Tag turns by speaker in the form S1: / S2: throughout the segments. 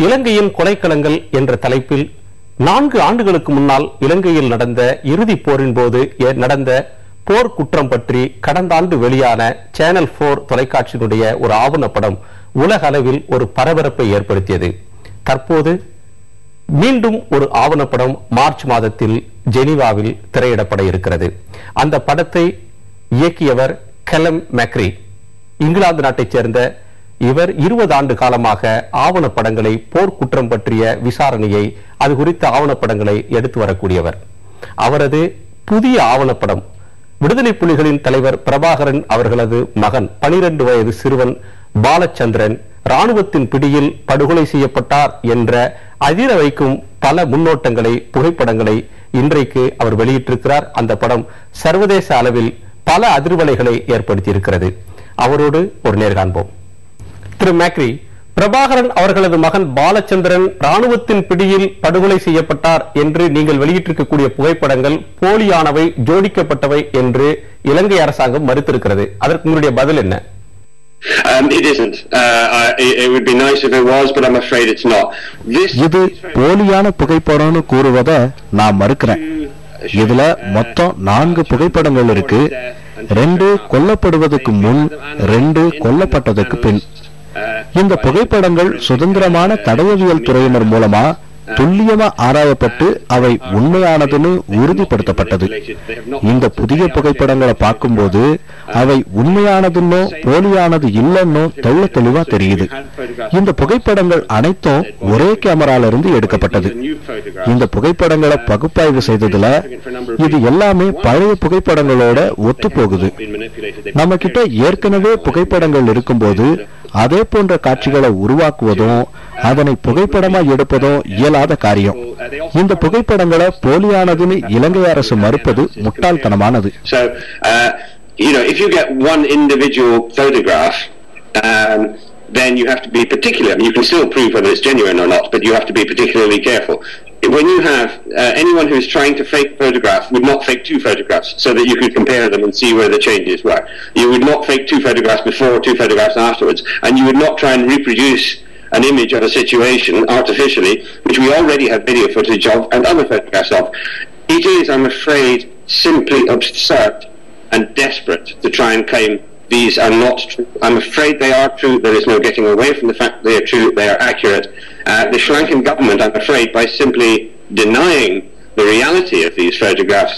S1: இலங்கையின் கொலைக்களங்கள் என்ற தலைப்பில் 4 ஆண்டுகளுக்கு முன்னால் இலங்கையில் நடந்த இறுதிப் போரின் போது நடந்த போர் குற்றம் பற்றி கடந்த ஆண்டு வெளியான சேனல் 4 தொலைக்காட்சியினுடைய ஒரு ஆவணப்படம் உலக அளவில் ஒரு பரபரப்பை ஏற்படுத்தியது. தற்போது மீண்டும் ஒரு ஆவணப்படம் மார்ச் மாதத்தில் ஜெனீவாவில் திரையிடப்பட இருக்கிறது. அந்த படத்தை இயக்கியவர் கெலம் மேக்ரி, இங்கிலாந்து நாட்டைச் சேர்ந்த இவர் 20 ஆண்டு காலமாக ஆவணப்படங்களை, போர் குற்றம் பற்றிய விசாரணையை, அது குறித்த ஆவணப்படங்களை எடுத்து வரக்கூடியவர். அவரது புதிய ஆவணப்படம் விடுதலை புலிகளின் தலைவர் பிரபாகரன் அவர்களது மகன் 12 வயது சிறுவன் பாலச்சந்திரன் ராணுவத்தின் பிடியில் படுகொலை செய்யப்பட்டார் என்ற அதிர வைக்கும் பல முன்னோட்டங்களை, புகைப்படங்களை இன்றைக்கு அவர் வெளியிட்டிருக்கிறார். அந்த படம் சர்வதேச அளவில் பல அதிர்வலைகளை ஏற்படுத்தியிருக்கிறது. அவரோடு ஒரு நேர்காண்போம். திரு மேக்ரி, பிரபாகரன் அவர்களது மகன் பாலச்சந்திரன் ராணுவத்தின் பிடியில் படுகொலை செய்யப்பட்டார் என்று நீங்கள் வெளியிட்டிருக்கக்கூடிய புகைப்படங்கள் போலியானவை, ஜோடிக்கப்பட்டவை என்று இலங்கை அரசாங்கம் மறுத்திருக்கிறது. அதற்கு உங்களுடைய பதில் என்ன?
S2: It isn't. It would be nice if it was, but I'm afraid it's not.
S3: இது போலியான புகைப்படம்னு கூறுவதை நான் மறுக்கிறேன். இதுல மொத்தம் 4 புகைப்படங்கள் இருக்கு. 2 கொல்லப்படுவதற்கு முன், 2 கொல்லப்பட்டதற்கு பின். இந்த புகைப்படங்கள் சுதந்திரமான தடயவியல் துறையினர் மூலமா துல்லியமா ஆராயப்பட்டு அவை உண்மையானதுன்னு உறுதிப்படுத்தப்பட்டது. இந்த புதிய புகைப்படங்களை பார்க்கும்போது அவை உண்மையானதுன்னோ போலியானது இல்லைன்னோ தெள்ள தெளிவா தெரியுது. இந்த புகைப்படங்கள் அனைத்தும் ஒரே கேமரால இருந்து எடுக்கப்பட்டது. இந்த புகைப்படங்களை பகுப்பாய்வு செய்ததுல இது எல்லாமே பழைய புகைப்படங்களோட ஒத்து போகுது. நம்ம கிட்ட ஏற்கனவே புகைப்படங்கள் இருக்கும்போது அதே போன்ற காட்சிகளை உருவாக்குவதும் அதனை புகைப்படமா எடுப்பதும் இயலாத காரியம். இந்த புகைப்படங்களை போலியானதுன்னு இலங்கை அரசு மறுப்பது முட்டாள்தனமானது.
S2: If you get one individual photograph, then you have to be particular. You can still prove whether it's genuine or not, but you have to be particularly careful. When you have anyone who is trying to fake photograph would not fake 2 photographs so that you could compare them and see where the changes were. You would not fake 2 photographs before, 2 photographs afterwards, and you would not try and reproduce an image of a situation artificially, which we already have video footage of and other photographs of. It is, I'm afraid, simply absurd and desperate to try and claim these are not true. I'm afraid they are true. There is no getting away from the fact they are true. They are accurate. The Sri Lankan government, I'm afraid, by simply denying the reality of these photographs,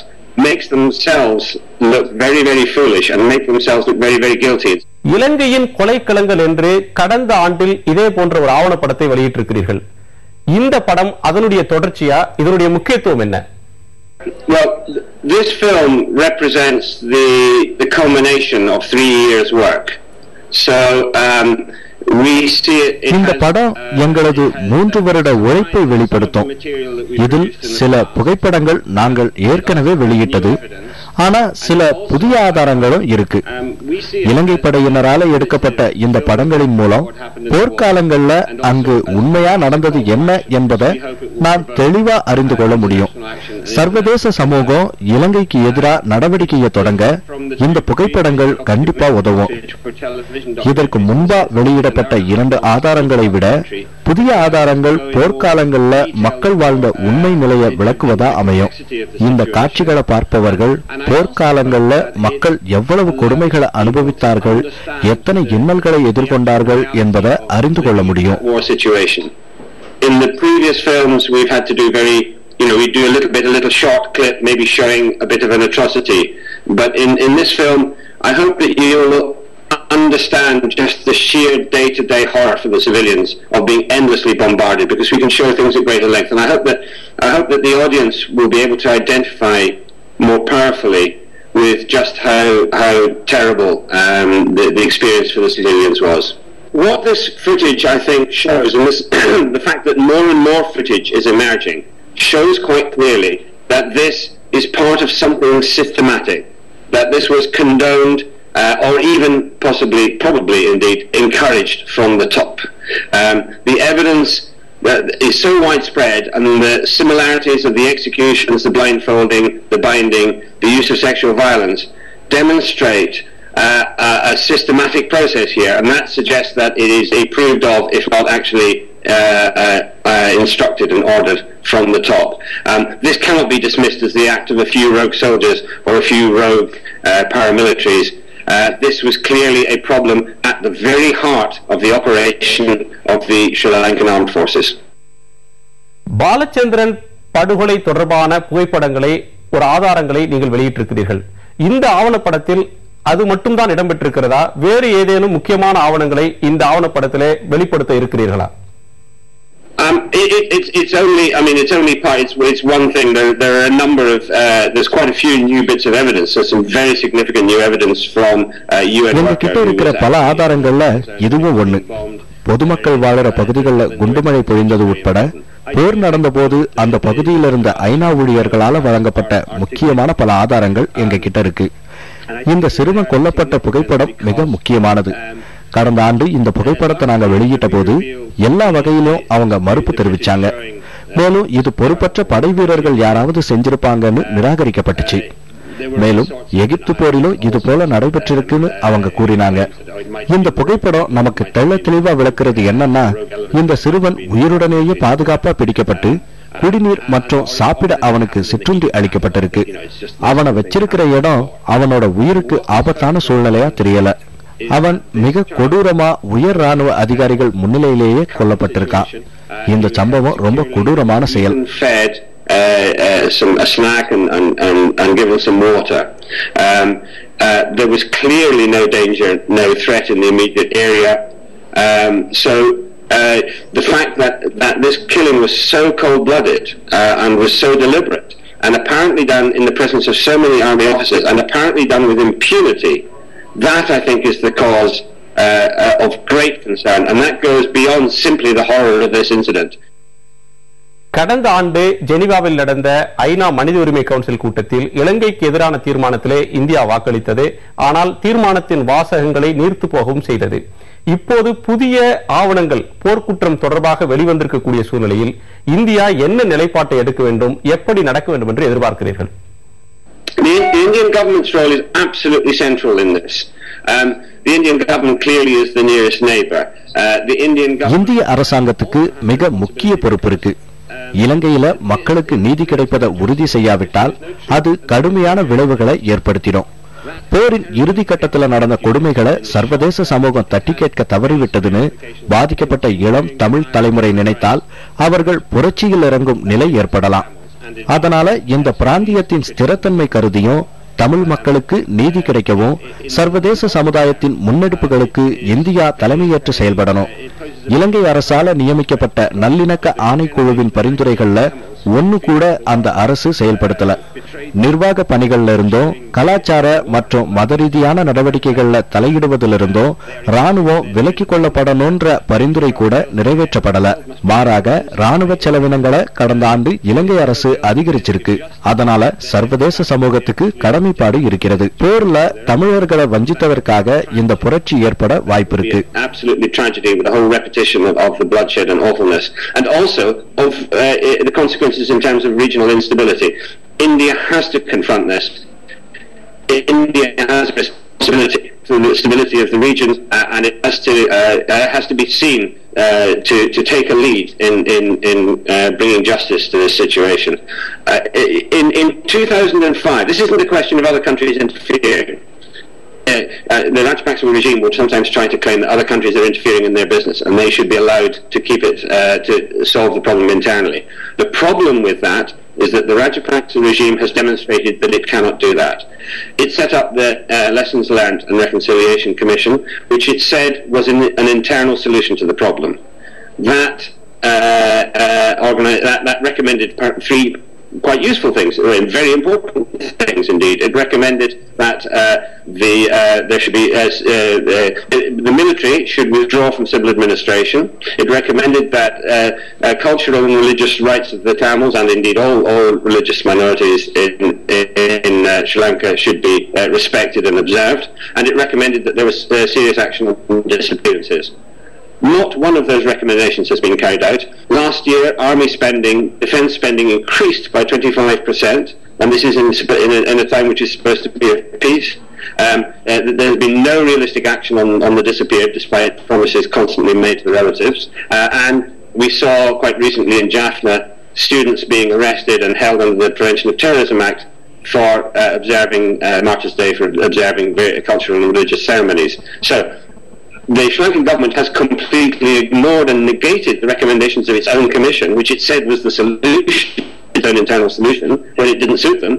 S2: makes themselves look very, very foolish and make themselves look very, very guilty.
S1: இலங்கையின் கொலைக்களங்கள் என்று கடந்த ஆண்டில் இதே போன்ற ஒரு ஆவணப்படத்தை வெளியிட்டிருக்கிறீர்கள். இந்த படம் அதனுடைய தொடர்ச்சியா? இதனுடைய முக்கியத்துவம் என்ன?
S2: Well, this film represents the culmination of 3 years' work. So we see it.
S3: இந்த படம் எங்களது 3 வருட உழைப்பை வெளிப்படுத்தும். இதில் சில புகைப்படங்கள் நாங்கள் ஏற்கனவே வெளியிட்டது, ஆனா சில புதிய ஆதாரங்களும் இருக்கு. இலங்கை படையினரால எடுக்கப்பட்ட இந்த படங்களின் மூலம் போர்க்காலங்கள்ல அங்கு உண்மையா நடந்தது என்ன என்பதை நாம் தெளிவா அறிந்து கொள்ள முடியும். சர்வதேச சமூகம் இலங்கைக்கு எதிராக நடவடிக்கையை தொடங்க இந்த புகைப்படங்கள் கண்டிப்பா உதவும். இதற்கு முன்பா வெளியிடப்பட்ட 2 ஆதாரங்களை விட புதிய ஆதாரங்கள் போர்க்காலங்கள்ல மக்கள் வாழ்ந்த உண்மை நிலையை விளக்குவதா அமையும். இந்த காட்சிகளை பார்ப்பவர்கள் போர்க்காலங்கள்ல மக்கள் எவ்வளவு கொடுமைகளை அனுபவித்தார்கள், எத்தனை இன்னல்களை எதிர்கொண்டார்கள் என்பதை அறிந்து கொள்ள முடியும்.
S2: In the previous films we've had to do we do a little short clip maybe showing a bit of an atrocity, but in this film I hope that you'll understand just the sheer day-to-day horror for the civilians of being endlessly bombarded, because we can show things at greater length, and I hope that the audience will be able to identify more powerfully with just how terrible the experience for the civilians was. What this footage I think shows, and this the fact that more and more footage is emerging, shows quite clearly that this is part of something systematic, that this was condoned or even probably indeed encouraged from the top. The evidence is so widespread, and the similarities of the executions, the blindfolding, the binding, the use of sexual violence demonstrate a systematic process here, and that suggests that it is approved of, if not actually instructed and ordered from the top. This cannot be dismissed as the act of a few rogue soldiers or a few rogue paramilitaries. This was clearly a problem at the very heart of the operation of the Sri Lankan armed forces.
S1: Balachandran படுகொலை தொடர்பான புகைப்படங்களை ஒரு ஆதாரங்களை நீங்கள் வெளியிட்டிருக்கிறீர்கள். இந்த ஆவணப்படத்தில் அது மட்டும்தான் இடம்பெற்றிருக்கிறதா, வேறு ஏதேனும் முக்கியமான ஆவணங்களை இந்த ஆவணப்படத்திலே வெளிப்படுத்த இருக்கிறீர்களா?
S2: It's only part. It's one thing. There are a number of. There's quite a few new bits of evidence. There's some very significant new evidence from UN.
S3: எங்க கிட்ட இருக்கிற பல ஆதாரங்கள்ல இதுவும் ஒண்ணு. பொதுமக்கள் வாழற பகுதிகளில் குண்டுமழை பொழிந்தது உட்பட போர் நடந்த போது அந்த பகுதியில் இருந்த ஐநா ஊழியர்களால வழங்கப்பட்ட முக்கியமான பல ஆதாரங்கள் எங்க கிட்ட இருக்கு. இந்த சிறுவன் கொல்லப்பட்ட புகைப்படம் மிக முக்கியமானது. கடந்த ஆண்டு இந்த புகைப்படத்தை நாங்க வெளியிட்ட போது எல்லா வகையிலும் அவங்க மறுப்பு தெரிவிச்சாங்க. மேலும் இது பொறுப்பற்ற படை வீரர்கள் யாராவது செஞ்சிருப்பாங்கன்னு நிராகரிக்கப்பட்டுச்சு. மேலும் எகிப்து போரிலும் இது போல நடைபெற்றிருக்குன்னு அவங்க கூறினாங்க. இந்த புகைப்படம் நமக்கு தெள்ள தெளிவா விளக்குறது என்னன்னா, இந்த சிறுவன் உயிருடனேயே பாதுகாப்பா பிடிக்கப்பட்டு குடிநீர் மற்றும் சாப்பிட அவனுக்கு சிற்றுண்டி அளிக்கப்பட்டிருக்கு. அவனை வச்சிருக்கிற இடம் அவனோட உயிருக்கு ஆபத்தான சூழ்நிலையா தெரியல. அவன் மிக கொடூரமா உயர் ராணுவ அதிகாரிகள் முன்னிலையிலேயே கொல்லப்பட்டிருக்கான். இந்த சம்பவம் ரொம்ப கொடூரமான செயல்.
S2: A snack and given some water. There was clearly no danger, no threat in the immediate area. The fact that this killing was so cold-blooded and was so deliberate, and apparently done in the presence of so many army officers, and apparently done with impunity, that I think is the cause of great concern, and that goes beyond simply the horror of this incident.
S1: கடந்த ஆண்டு ஜெனீவாவில் நடந்த ஐநா மனித உரிமை council கூட்டத்தில் இலங்கைக்கு எதிரான தீர்மானத்திலே இந்தியா வாக்களித்தது. ஆனால் தீர்மானத்தின் வாசகங்களை நீர்த்து போகவும் செய்தது. இப்போது புதிய ஆவணங்கள் போர்க்குற்றம் தொடர்பாக வெளிவந்திருக்கக்கூடிய சூழ்நிலையில் இந்தியா என்ன நிலைப்பாட்டை எடுக்க வேண்டும், எப்படி நடக்க வேண்டும் என்று எதிர்பார்க்கிறீர்கள்?
S2: The Indian government's role is absolutely central in this. The Indian government clearly is the nearest neighbor.
S3: இந்திய அரசாங்கத்துக்கு மிக முக்கிய பொறுப்பு இருக்கு. இலங்கையில மக்களுக்கு நீதி கிடைப்பதை உறுதி செய்யாவிட்டால் அது கடுமையான விளைவுகளை ஏற்படுத்திடும். போரின் இறுதி கட்டத்தில் நடந்த கொடுமைகளை சர்வதேச சமூகம் தட்டி கேட்க தவறிவிட்டதுன்னு பாதிக்கப்பட்ட இளம் தமிழ் தலைமுறை நினைத்தால் அவர்கள் புரட்சியில் இறங்கும் நிலை ஏற்படலாம். அதனால இந்த பிராந்தியத்தின் ஸ்திரத்தன்மை கருதியும் தமிழ் மக்களுக்கு நீதி கிடைக்கவும் சர்வதேச சமுதாயத்தின் முன்னெடுப்புகளுக்கு இந்தியா தலைமையேற்று செயல்படணும். இலங்கை அரசால நியமிக்கப்பட்ட நல்லிணக்க ஆணைக்குழுவின் பரிந்துரைகள்ல ஒன்னு கூட அந்த அரசு செயல்படுத்தல. நிர்வாக பணிகள்ல இருந்தும் கலாச்சார மற்றும் மத ரீதியான நடவடிக்கைகள்ல தலையிடுவதிலிருந்தும் ராணுவம் விலக்கிக் கொள்ளப்படணும்ன்ற பரிந்துரை கூட நிறைவேற்றப்படல. மாறாக ராணுவ செலவினங்களை கடந்த ஆண்டு இலங்கை அரசு அதிகரிச்சிருக்கு. அதனால சர்வதேச சமூகத்துக்கு கடமைப்பாடு இருக்கிறது. போர்ல தமிழர்களை வஞ்சித்ததற்காக இந்த புரட்சி ஏற்பட வாய்ப்பு இருக்கு.
S2: In terms of regional instability, India has to confront this. India has a responsibility for the stability of the region, and it has to be seen to take a lead in bringing justice to this situation. In 2005, this isn't a question of other countries interfering. The Rajapaksa regime will sometimes try to claim that other countries are interfering in their business and they should be allowed to keep it, to solve the problem internally. The problem with that is that the Rajapaksa regime has demonstrated that it cannot do that. It set up the Lessons Learned and Reconciliation Commission, which it said was an internal solution to the problem. That recommended three quite useful things, very important things indeed. It recommended that there should be the military should withdraw from civil administration. It recommended that cultural and religious rights of the Tamils and indeed all religious minorities in Sri Lanka should be respected and observed. And it recommended that there was serious action on disappearances. Not one of those recommendations has been carried out. Last year, army spending, defence spending increased by 25%, and this is in a time which is supposed to be of peace. There has been no realistic action on the disappeared, despite promises constantly made to the relatives. And we saw quite recently in Jaffna students being arrested and held under the Prevention of Terrorism Act for observing Martyrs' Day, for observing cultural and religious ceremonies. So the Sri Lankan government has completely ignored and negated the recommendations of its own commission, which it said was the solution, its own internal solution, when it didn't suit them.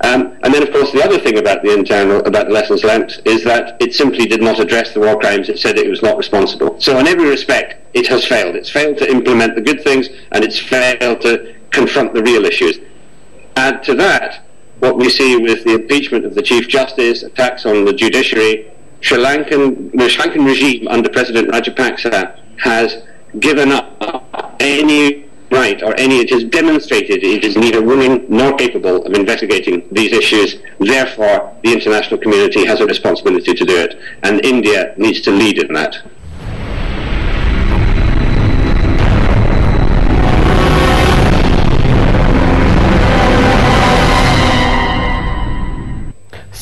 S2: And then, of course, the other thing about the lessons learnt is that it simply did not address the war crimes. It said it was not responsible. So in every respect, it has failed. It's failed to implement the good things, and it's failed to confront the real issues. Add to that what we see with the impeachment of the Chief Justice, attacks on the judiciary. The Sri Lankan regime under President Rajapaksa has given up any right or any, it has demonstrated it is neither willing nor capable of investigating these issues. Therefore, the international community has a responsibility to do it, and India needs to lead in that.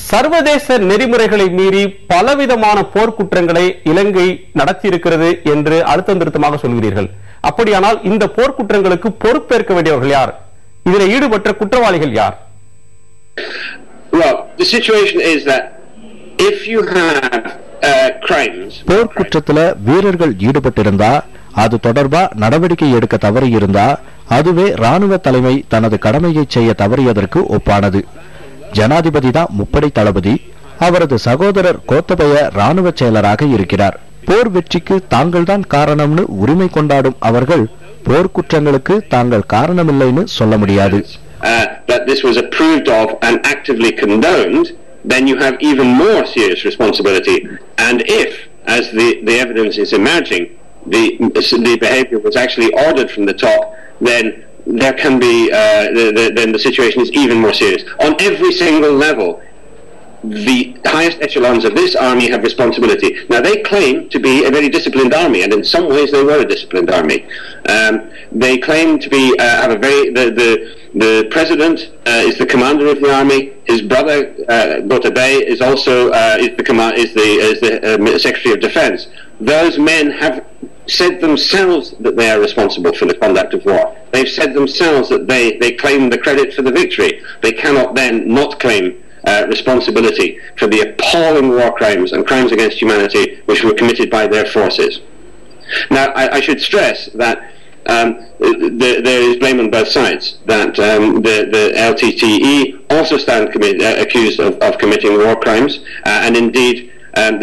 S1: சர்வதேச நெறிமுறைகளை மீறி பலவிதமான போர்க்குற்றங்களை இலங்கை நடத்தியிருக்கிறது என்று அழுத்தம் திருத்தமாக சொல்கிறீர்கள். அப்படியானால் இந்த போர்க்குற்றங்களுக்கு பொறுப்பேற்க வேண்டியவர்கள் யார்? இதில் ஈடுபட்ட குற்றவாளிகள் யார்?
S2: Well, the situation is that if you have crimes,
S3: போர்க்குற்றத்துல வீரர்கள் ஈடுபட்டிருந்தா, அது தொடர்பா நடவடிக்கை எடுக்க தவறியிருந்தா, அதுவே ராணுவ தலைமை தனது கடமையை செய்ய தவறியதற்கு ஒப்பானது. ஜனாதிபதி தான் முப்படை தளபதி. அவரது சகோதரர் கோத்தபய ராணுவ செயலராக இருக்கிறார். போர் வெற்றிக்கு தாங்கள் தான் காரணம்னு உரிமை கொண்டாடும் அவர்கள் போர்க்குற்றங்களுக்கு தாங்கள் காரணமில்லைன்னு சொல்ல முடியாது.
S2: That this was approved of and actively condoned, then you have even more serious responsibility. And if, as the evidence is emerging, the behavior was actually ordered from the top, then there can be then the situation is even more serious on every single level. The highest echelons of this army have responsibility. Now they claim to be a very disciplined army, and in some ways they were a disciplined army. They claim to be have a very the president is the commander of the army. His brother Gotabay is also is the Secretary of Defence. Those men have said themselves that they are responsible for the conduct of war. They've said themselves that they claim the credit for the victory. They cannot then not claim responsibility for the appalling war crimes and crimes against humanity which were committed by their forces. Now, I should stress that there is blame on both sides, that the LTTE also stand accused of committing war crimes, and indeed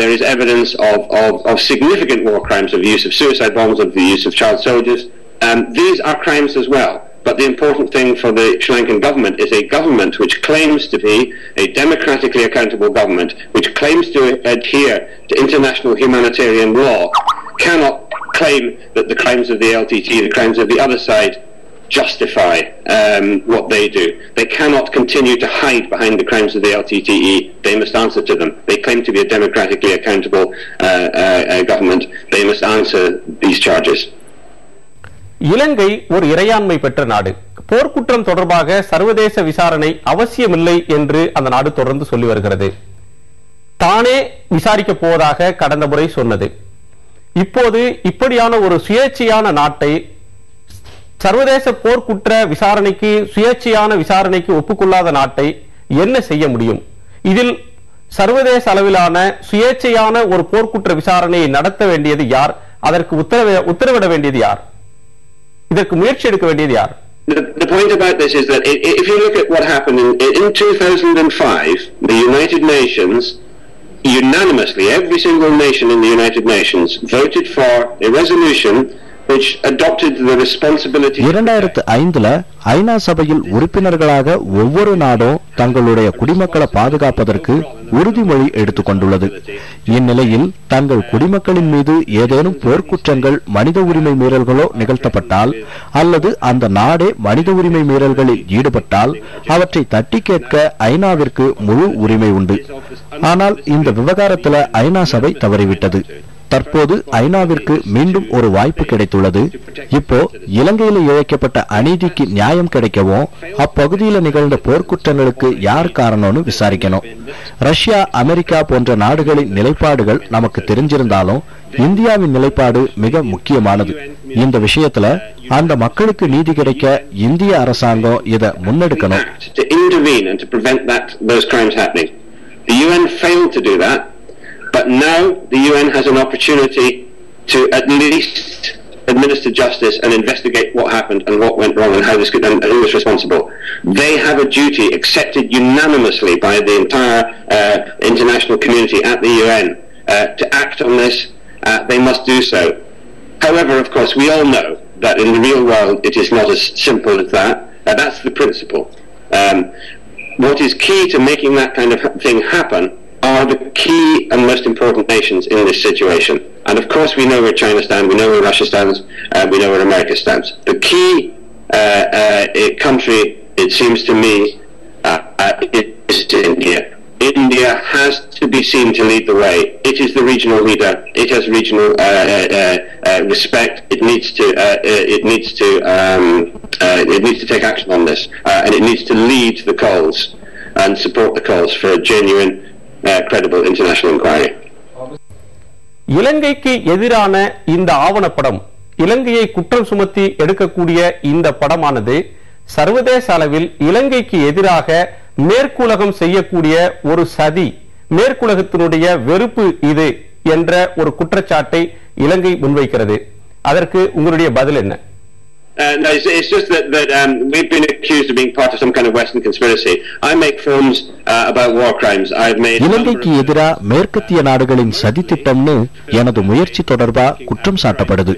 S2: there is evidence of significant war crimes, of the use of suicide bombs, of the use of child soldiers. These are crimes as well. But the important thing for the Sri Lankan government is a government which claims to be a democratically accountable government, which claims to adhere to international humanitarian law, cannot claim that the crimes of the LTT, the crimes of the other side, justify what they do. They cannot continue to hide behind the crimes of the LTTE. They must answer to them. They claim to be a democratically accountable government. They must answer these charges.
S1: இலங்கை ஒரு இறையாண்மை பெற்ற நாடு. போர்க்குற்றம் தொடர்பாக சர்வதேச விசாரணை அவசியமில்லை என்று அந்த நாடு தொடர்ந்து சொல்லி வருகிறது. தானே விசாரிக்க போவதாக கடந்த முறை சொன்னது. இப்போது இப்படியான ஒரு சுயேட்சையான நாட்டை, சர்வதேச போர்க்குற்ற விசாரணைக்கு, சுயேட்சையான விசாரணைக்கு ஒப்புக்கொள்ளாத நாட்டை என்ன செய்ய முடியும்? இதில் சர்வதேச அளவிலான சுயேட்சையான ஒரு போர்க்குற்ற விசாரணையை நடத்த வேண்டியது யார்? அதற்கு உத்தரவிட வேண்டியது யார்? இதற்கு முயற்சி எடுக்க வேண்டியது யார்?
S2: The point about this is that if you look at what happened in 2005, the United Nations unanimously, every single nation in the United Nations voted for a resolution which adopted the responsibility.
S3: 2005ல ஐநா சபையில் உறுப்பினர்களாக ஒவ்வொரு நாடும் தங்களுடைய குடிமக்களை பாதுகாப்பதற்கு உறுதிமொழி எடுத்துக்கொண்டுள்ளது. இந்நிலையில் தங்கள் குடிமக்களின் மீது ஏதேனும் போர்க்குற்றங்கள், மனித உரிமை மீறல்களோ நிகழ்த்தப்பட்டால், அல்லது அந்த நாடே மனித உரிமை மீறல்களில் ஈடுபட்டால் அவற்றை தட்டி கேட்க ஐநாவிற்கு முழு உரிமை உண்டு. ஆனால் இந்த விவகாரத்தில் ஐநா சபை தவறிவிட்டது. தற்போது ஐநாவிற்கு மீண்டும் ஒரு வாய்ப்பு கிடைத்துள்ளது. இப்போ இலங்கையில இழைக்கப்பட்ட அநீதிக்கு நியாயம் கிடைக்கவும் அப்பகுதியில் நிகழ்ந்த போர்க்குற்றங்களுக்கு யார் காரணம்னு விசாரிக்கணும். ரஷ்யா, அமெரிக்கா போன்ற நாடுகளின் நிலைப்பாடுகள் நமக்கு தெரிஞ்சிருந்தாலும் இந்தியாவின் நிலைப்பாடு மிக முக்கியமானது. இந்த விஷயத்துல அந்த மக்களுக்கு நீதி கிடைக்க இந்திய அரசாங்கம் இதை முன்னெடுக்கணும்.
S2: The UN failed to do that, but now the UN has an opportunity to at least administer justice and investigate what happened and what went wrong and how this could, and who was responsible. They have a duty accepted unanimously by the entire international community at the UN to act on this. They must do so. However, of course, we all know that in the real world it is not as simple as that. That's the principle. What is key to making that kind of thing happen are the key and most important nations in this situation. And of course we know where China stands, we know where Russia stands, we know where America stands. The key country, it seems to me, is India. India has to be seen to lead the way. It is the regional leader. It has regional respect. It needs to take action on this, and it needs to lead the calls and support the calls for a genuine, credible international inquiry.
S1: இலங்கைக்கு எதிரான இந்த ஆவணப்படம், இலங்கையை குற்றம் சுமத்தி எடுக்கக்கூடிய இந்த படமானது சர்வதேச அளவில் இலங்கைக்கு எதிராக மேற்குலகம் செய்யக்கூடிய ஒரு சதி, மேற்குலகத்தினுடைய வெறுப்பு இது என்ற ஒரு குற்றச்சாட்டை இலங்கை முன்வைக்கிறது. அதற்கு உங்களுடைய பதில் என்ன?
S2: No, it's just that we've been accused of being part of some kind of Western conspiracy. I make films about war crimes. I've made.
S3: இலங்கைக்கு எதிரா மேற்கத்திய நாடுகளின் சதி திட்டம்னு எனது முயற்சி தொடர்பா குற்றம் சாட்டப்படுது.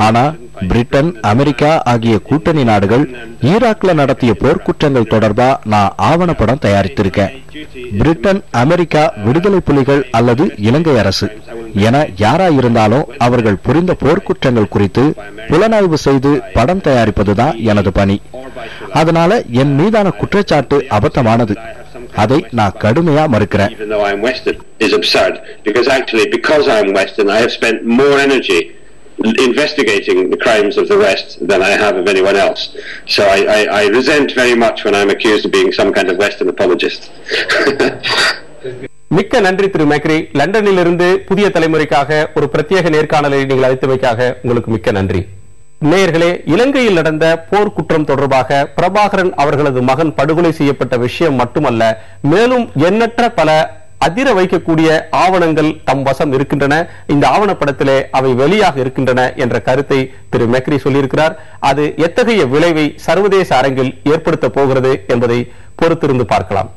S3: ஆனா பிரிட்டன், அமெரிக்கா ஆகிய கூட்டணி நாடுகள் ஈராக்ல நடத்திய போர்க்குற்றங்கள் தொடர்பா நான் ஆவணப்படம் தயாரித்திருக்கேன். பிரிட்டன், அமெரிக்கா, விடுதலை புலிகள் அல்லது இலங்கை அரசு என யாராயிருந்தாலும் அவர்கள் புரிந்த போர்க்குற்றங்கள் குறித்து புலனாய்வு செய்து படம் தயாரிப்பதுதான் எனது பணி. அதனால என் மீதான குற்றச்சாட்டு அபத்தமானது. அதை நான் கடுமையா மறுக்கிறேன்.
S2: Investigating the crimes of the West than I have of anyone else. So I resent very much when I'm accused of being some kind of Western apologist.
S1: மிக்க நன்றி திரு மேக்ரி. லண்டனில் இருந்து புதிய தலைமுறைக்காக ஒரு பிரத்யேக நேர்காணலை நீங்கள் அளித்தமைக்காக உங்களுக்கு மிக்க நன்றி. நேயர்களே, இலங்கையில் நடந்த போர் குற்றம் தொடர்பாக பிரபாகரன் அவர்களது மகன் படுகொலை செய்யப்பட்ட விஷயம் மட்டுமல்ல, மேலும் எண்ணற்ற பல அதிர வைக்கக்கூடிய ஆவணங்கள் தம் வசம் இருக்கின்றன. இந்த ஆவணப்படத்திலே அவை வெளியாக இருக்கின்றன என்ற கருத்தை திரு மேக்ரி சொல்லியிருக்கிறார். அது எத்தகைய விளைவை சர்வதேச அரங்கில் ஏற்படுத்த போகிறது என்பதை பொறுத்திருந்து பார்க்கலாம்.